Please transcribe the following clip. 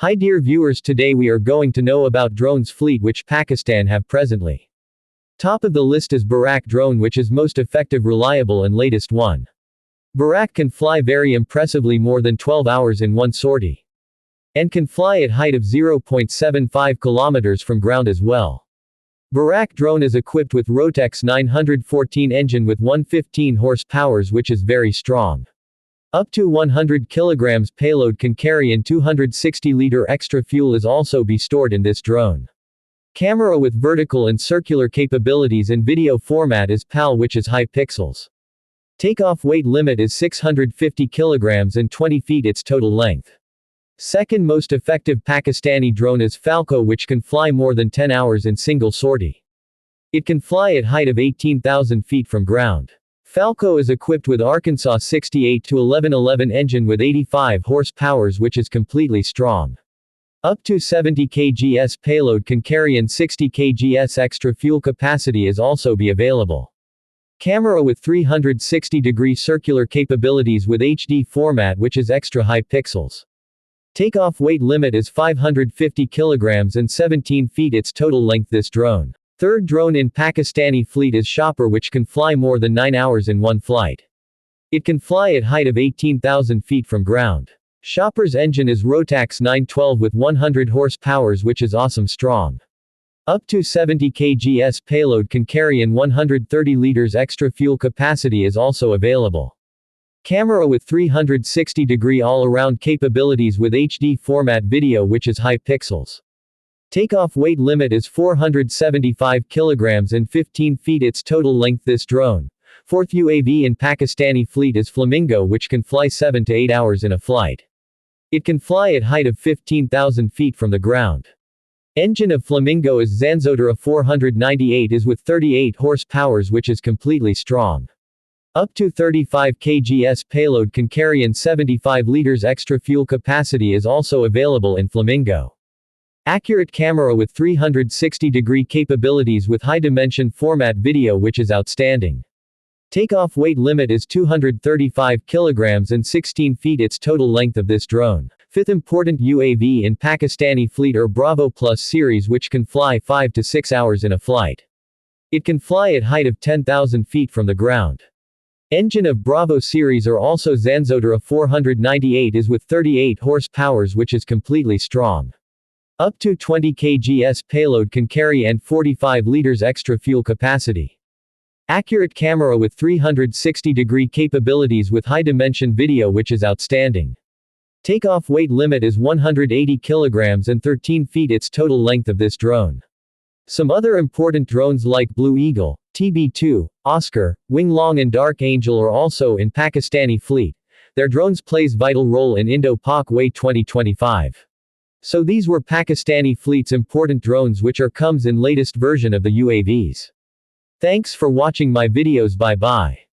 Hi dear viewers, today we are going to know about drones fleet which Pakistan have presently. Top of the list is Barak drone, which is most effective, reliable and latest one. Barak can fly very impressively more than 12 hours in one sortie. And can fly at height of 0.75 kilometers from ground as well. Barak drone is equipped with Rotex 914 engine with 115 horsepower, which is very strong. Up to 100 kilograms payload can carry, and 260-liter extra fuel is also be stored in this drone. Camera with vertical and circular capabilities and video format is PAL, which is high pixels. Takeoff weight limit is 650 kilograms and 20 feet its total length. Second most effective Pakistani drone is Falco, which can fly more than 10 hours in single sortie. It can fly at height of 18,000 feet from ground. Falco is equipped with Arkansas 68-1111 engine with 85 horsepower, which is completely strong. Up to 70 kgs payload can carry, and 60 kgs extra fuel capacity is also be available. Camera with 360-degree circular capabilities with HD format, which is extra high pixels. Takeoff weight limit is 550 kilograms and 17 feet its total length this drone. Third drone in Pakistani fleet is Chopper, which can fly more than 9 hours in one flight. It can fly at height of 18,000 feet from ground. Chopper's engine is Rotex 912 with 100 horsepower, which is awesome strong. Up to 70 kgs payload can carry, and 130 liters extra fuel capacity is also available. Camera with 360-degree all-around capabilities with HD format video, which is high pixels. Takeoff weight limit is 475 kilograms and 15 feet its total length this drone. Fourth UAV in Pakistani fleet is Flamingo, which can fly 7 to 8 hours in a flight. It can fly at height of 15,000 feet from the ground. Engine of Flamingo is Zanzodera 498 is with 38 horsepower, which is completely strong. Up to 35 kgs payload can carry, and 75 liters extra fuel capacity is also available in Flamingo. Accurate camera with 360-degree capabilities with high-dimension format video, which is outstanding. Takeoff weight limit is 235 kilograms and 16 feet its total length of this drone. Fifth important UAV in Pakistani fleet are Bravo Plus series, which can fly 5 to 6 hours in a flight. It can fly at height of 10,000 feet from the ground. Engine of Bravo series are also Zanzodera 498 is with 38 horsepower, which is completely strong. Up to 20 kgs payload can carry, and 45 liters extra fuel capacity. Accurate camera with 360-degree capabilities with high-dimension video, which is outstanding. Takeoff weight limit is 180 kilograms and 13 feet its total length of this drone. Some other important drones like Blue Eagle, TB2, Oscar, Wing Long and Dark Angel are also in Pakistani fleet. Their drones plays vital role in Indo-Pak Way 2025. So these were Pakistani fleet's important drones which are comes in latest version of the UAVs. Thanks for watching my videos. Bye bye.